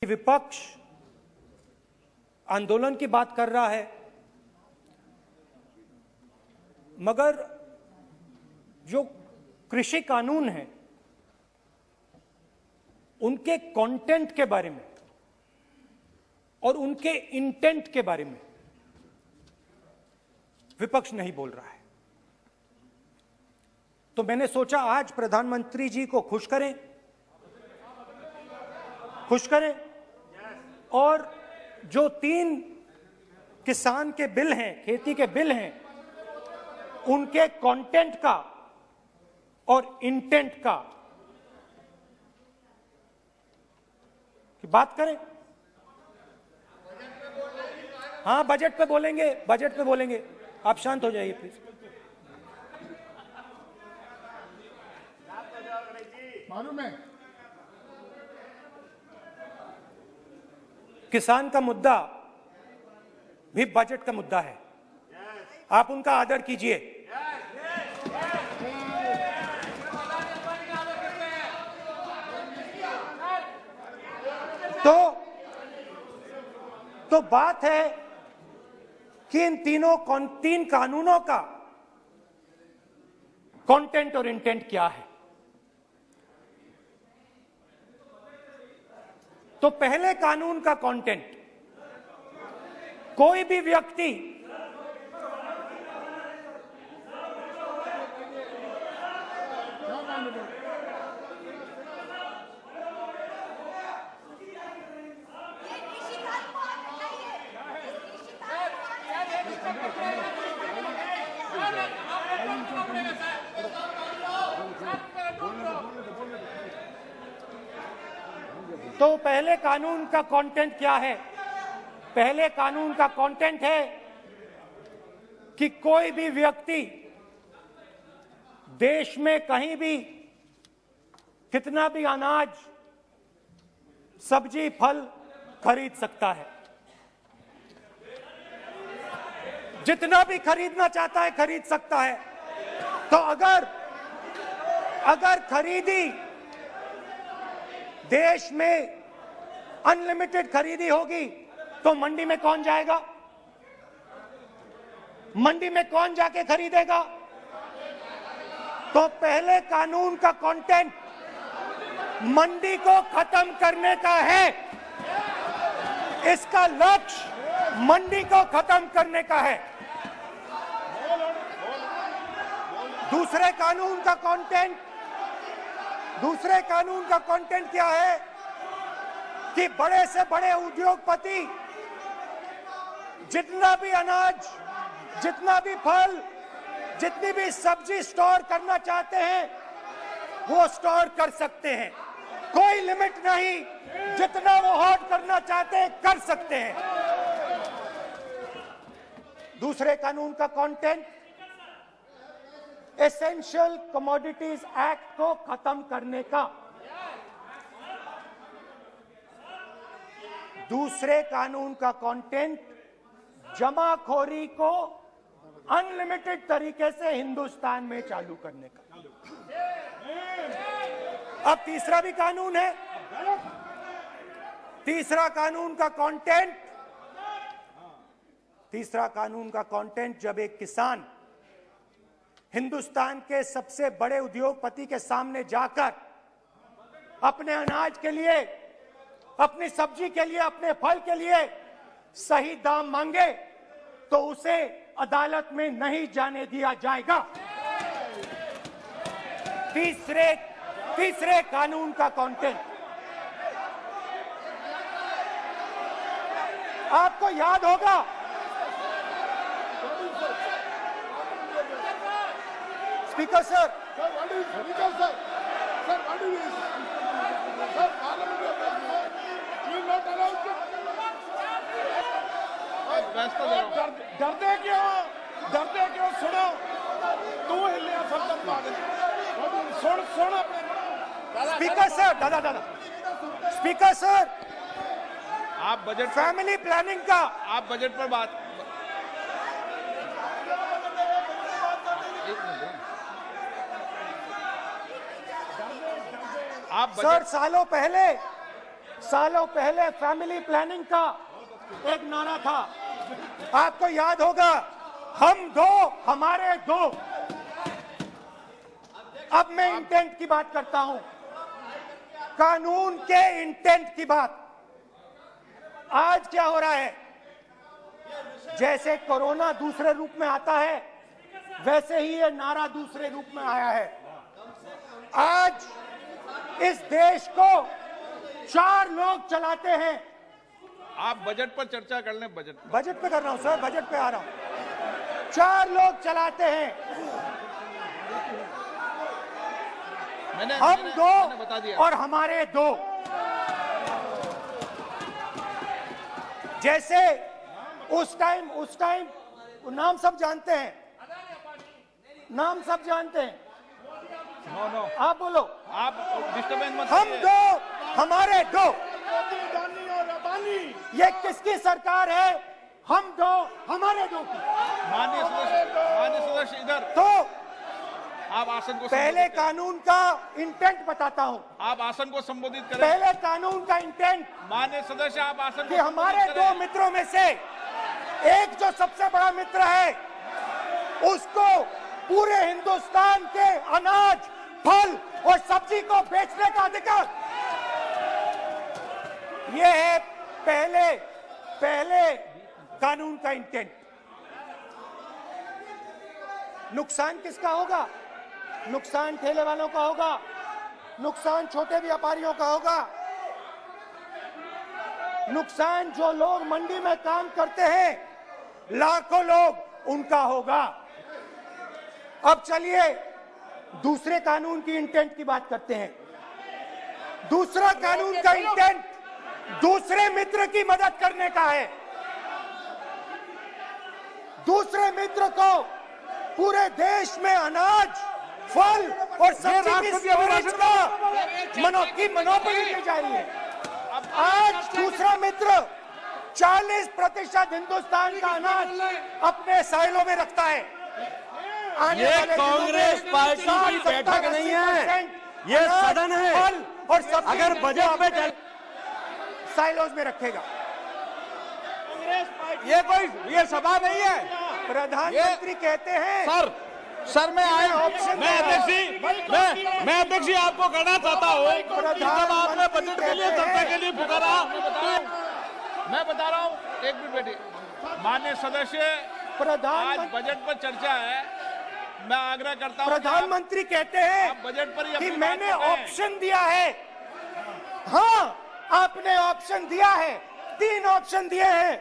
विपक्ष आंदोलन की बात कर रहा है, मगर जो कृषि कानून है उनके कंटेंट के बारे में और उनके इंटेंट के बारे में विपक्ष नहीं बोल रहा है। तो मैंने सोचा आज प्रधानमंत्री जी को खुश करें और जो 3 किसान के बिल हैं, खेती के बिल हैं, उनके कंटेंट का और इंटेंट का की बात करें। हाँ, बजट पे बोलेंगे। आप शांत हो जाइए प्लीज। मालूम है किसान का मुद्दा भी बजट का मुद्दा है, आप उनका आदर कीजिए। तो बात है कि इन 3 कानूनों का कंटेंट और इंटेंट क्या है। तो पहले कानून का कंटेंट, कोई भी व्यक्ति तो पहले कानून का कंटेंट क्या है? पहले कानून का कंटेंट है कि कोई भी व्यक्ति देश में कहीं भी कितना भी अनाज, सब्जी, फल खरीद सकता है। जितना भी खरीदना चाहता है खरीद सकता है। तो अगर खरीदी देश में अनलिमिटेड खरीदी होगी तो मंडी में कौन जाएगा? मंडी में कौन जाके खरीदेगा? तो पहले कानून का कंटेंट मंडी को खत्म करने का है। इसका लक्ष्य मंडी को खत्म करने का है। दूसरे कानून का कंटेंट क्या है कि बड़े से बड़े उद्योगपति जितना भी अनाज, जितना भी फल, जितनी भी सब्जी स्टोर करना चाहते हैं वो स्टोर कर सकते हैं। कोई लिमिट नहीं, जितना वो होल्ड करना चाहते हैं कर सकते हैं। दूसरे कानून का कंटेंट एसेंशियल कमोडिटीज एक्ट को खत्म करने का। दूसरे कानून का कंटेंट जमाखोरी को अनलिमिटेड तरीके से हिंदुस्तान में चालू करने का। अब तीसरा भी कानून है। तीसरा कानून का कंटेंट जब एक किसान हिंदुस्तान के सबसे बड़े उद्योगपति के सामने जाकर अपने अनाज के लिए, अपनी सब्जी के लिए, अपने फल के लिए सही दाम मांगे तो उसे अदालत में नहीं जाने दिया जाएगा। तीसरे कानून का कंटेंट आपको याद होगा, स्पीकर सर, डरते क्यों? सुनो, तू हिलिया सब सुन अपने स्पीकर सर, दादा स्पीकर सर, आप बजट, फैमिली प्लानिंग का, आप बजट पर बात, आप सर सालों पहले सालों पहले फैमिली प्लानिंग का एक नारा था, आपको याद होगा, हम दो हमारे दो। अब मैं इंटेंट की बात करता हूं, कानून के इंटेंट की बात। आज क्या हो रहा है, जैसे कोरोना दूसरे रूप में आता है, वैसे ही ये नारा दूसरे रूप में आया है। आज इस देश को 4 लोग चलाते हैं। आप बजट पर चर्चा कर लें। बजट पे कर रहा हूं सर, बजट पे आ रहा हूं। 4 लोग चलाते हैं, हम दो बता दिया। और हमारे दो। जैसे उस टाइम नाम सब जानते हैं, नाम सब जानते हैं। नो आप बोलो, आप डिस्टर्बेंस मत हम करिए। दो हमारे दो। ये किसकी सरकार है? हम दो हमारे दो की। माननीय सदस्य इधर। तो आप आसन को पहले संबोधित करें। कानून का इंटेंट बताता हूं। आप आसन को संबोधित करें। पहले कानून का इंटेंट माननीय सदस्य, आप आसन कि को हमारे संबोधित दो करें। मित्रों में से एक जो सबसे बड़ा मित्र है, उसको पूरे हिंदुस्तान के अनाज, फल और सब्जी को बेचने का अधिकार। यह है पहले कानून का इंटेंट। नुकसान किसका होगा? नुकसान ठेले वालों का होगा, नुकसान छोटे व्यापारियों का होगा, नुकसान जो लोग मंडी में काम करते हैं, लाखों लोग, उनका होगा। अब चलिए दूसरे कानून की इंटेंट की बात करते हैं। दूसरा कानून का इंटेंट दूसरे मित्र की मदद करने का है। दूसरे मित्र को पूरे देश में अनाज, फल और सब्जी की स्टोरेज की मोनोपोली दी जा रही है। आज दूसरा मित्र 40% हिंदुस्तान का अनाज अपने साइलों में रखता है। ये कांग्रेस पार्टी की बैठक नहीं है, ये सदन है। फल और सब्जी अगर बजट में साइलोज में रखेगा। ये सभा नहीं है। प्रधानमंत्री कहते हैं सर मैं आया ऑप्शन मैं अध्यक्ष जी आपको कहना चाहता हूँ, जब आपने बजट के लिए चर्चा के लिए पुकारा तो मैं बता रहा हूँ, एक मिनट बैठिए। माननीय सदस्य, आज बजट पर चर्चा है। मैं आग्रह करता हूँ, प्रधानमंत्री कहते हैं आप बजट पर ही कि अपनी बात मैंने करते हैं। ऑप्शन दिया है। हाँ, आपने ऑप्शन दिया है। 3 ऑप्शन दिए हैं।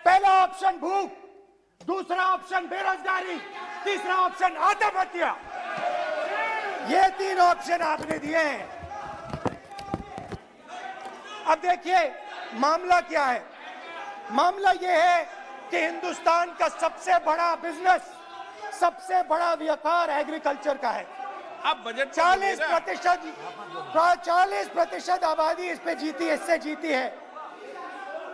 पहला ऑप्शन भूख, दूसरा ऑप्शन बेरोजगारी, तीसरा ऑप्शन आत्महत्या। ये 3 ऑप्शन आपने दिए हैं। अब देखिए मामला क्या है। मामला ये है कि हिंदुस्तान का सबसे बड़ा बिजनेस, सबसे बड़ा व्यापार एग्रीकल्चर का है। अब बजट 40% आबादी इस पे जीती है, इससे जीती है।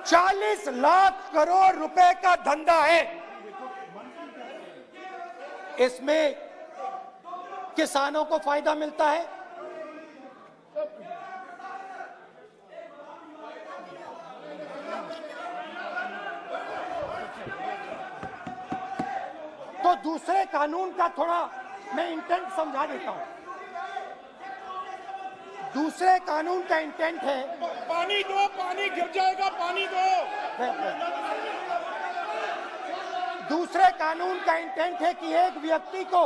40 लाख करोड़ रुपए का धंधा है। इसमें किसानों को फायदा मिलता है, तो दूसरे कानून का थोड़ा मैं इंटेंट समझा देता हूं। दूसरे कानून का इंटेंट है, पानी दो, पानी गिर जाएगा, पानी दो। दूसरे कानून का इंटेंट है कि एक व्यक्ति को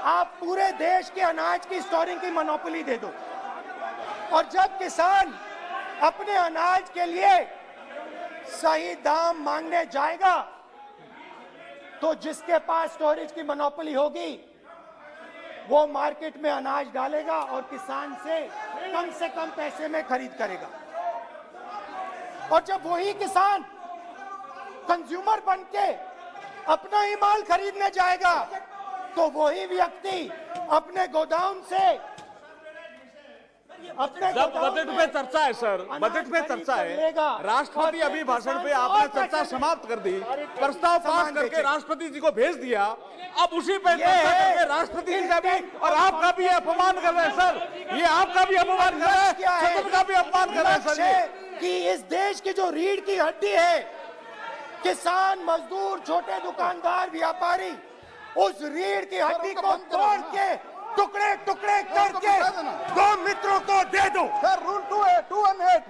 आप पूरे देश के अनाज की स्टोरिंग की मोनोपोली दे दो, और जब किसान अपने अनाज के लिए सही दाम मांगने जाएगा, तो जिसके पास स्टोरेज की मोनोपोली होगी वो मार्केट में अनाज डालेगा और किसान से कम पैसे में खरीद करेगा। और जब वही किसान कंज्यूमर बन के अपना ही माल खरीदने जाएगा, तो वही व्यक्ति अपने गोदाम से अपने जब बजट पे चर्चा है सर, बजट पे चर्चा है, राष्ट्रपति अभी भाषण पे आपने चर्चा समाप्त कर दी, प्रस्ताव पास करके राष्ट्रपति जी को भेज दिया, अब उसी पे चर्चा करके राष्ट्रपति जी का भी और आपका भी अपमान कर रहे हैं सर, ये आपका भी अपमान कर रहे हैं, सदन का भी अपमान कर रहे हैं सर ये। कि इस देश की जो रीढ़ की हड्डी है, किसान, मजदूर, छोटे दुकानदार, व्यापारी, उस रीढ़ की हड्डी को तोड़ के टुकड़े टुकड़े करके दो मित्रों को दे दो। Sir rule 218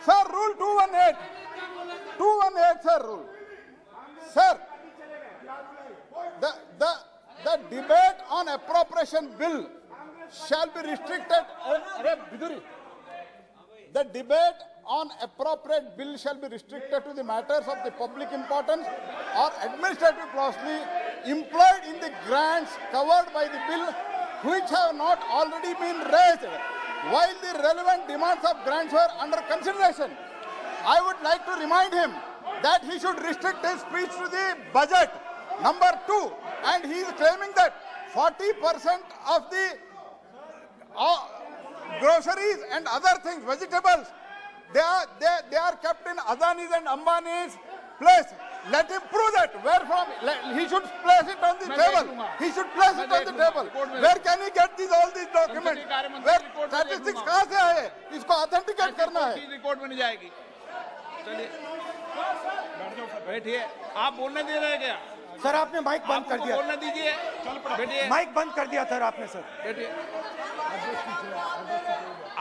sir rule 218 sir rule sir the debate on appropriation bill shall be restricted. The debate on appropriate bill shall be restricted to the matters of the public importance or administrative clausely employed in the grants covered by the bill which have not already been raised while the relevant demands of grants were under consideration. I would like to remind him that he should restrict his speech to the budget. Number 2, and he is claiming that 40% of the groceries and other things, vegetables, they are kept in Adani's and Ambani's place. Let him prove that. Where from? He should place it on the table. He should place it on the table. Where can he get all these documents? Where statistics कहाँ से आए? इसको authenticate करना है. Record में नहीं जाएगी. चलिए बैठिए. आप बोलने दे रहे हैं क्या? सर आपने माइक बंद कर दिया. बोलने दीजिए. बैठिए. माइक बंद कर दिया सर आपने. सर बैठिए.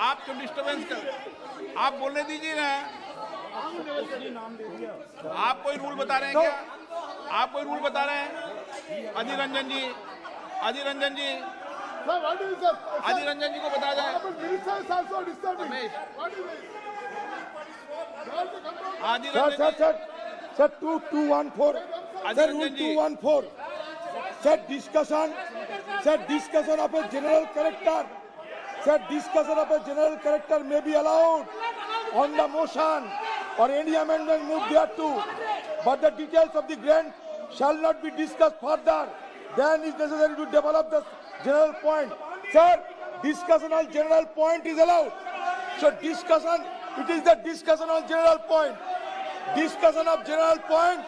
आप क्यों डिस्टर्बेंस कर? आप बोलने दीजिए ना. आप कोई रूल बता रहे हैं क्या? आप कोई रूल बता रहे हैं? अधीर रंजन जी, अधीर रंजन जी, अधीर रंजन जी को बता जाए. अधीर रंजन जी. Sir, 2214. Sir, rule 214. Sir, discussion of a general character. Sir, discussion of a general character may be allowed on the motion or any amendment moved thereto, but the details of the grant shall not be discussed further than is necessary to develop the general point. Sir, discussion on general point is allowed. So discussion, it is the discussion on general point. Discussion of general point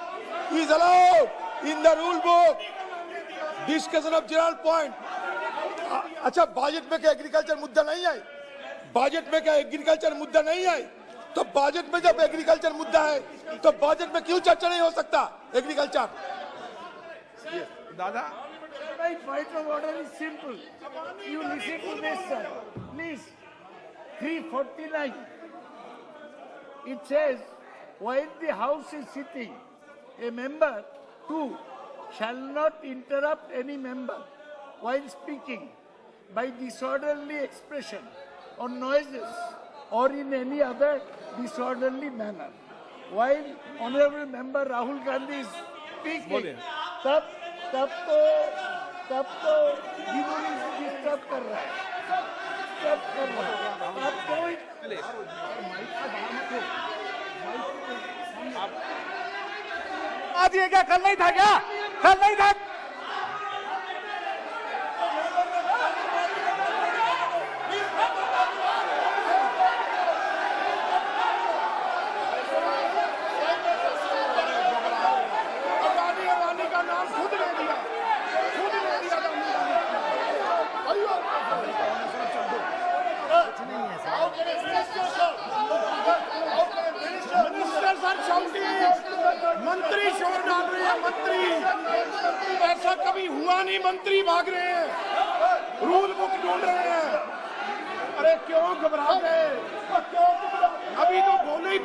is allowed in the rule book. Discussion of general point. अच्छा budget में क्या agriculture मुद्दा नहीं है? Budget में क्या agriculture मुद्दा नहीं है? तो बजट में जब एग्रीकल्चर मुद्दा है तो बजट में क्यों चर्चा नहीं हो सकता एग्रीकल्चर? दादा, My point of order is simple. You listen to this, sir. Please. 349. It says, while the House is sitting, a member, 2, shall not interrupt any member while speaking by disorderly expression or noises or in any other disorderly manner. While Honorable Member Rahul Gandhi is speaking, तब तो disturb कर रहा है. अब कोई आज ये क्या कल नहीं था क्या? कल नहीं था. अडानी का नाम खुद ले दिया. मंत्री शोर डाल रहे हैं. मंत्री ऐसा कभी हुआ नहीं. मंत्री भाग रहे हैं, रूल बुक ढूंढ रहे हैं. अरे क्यों घबरा गए? अभी तो बोले ही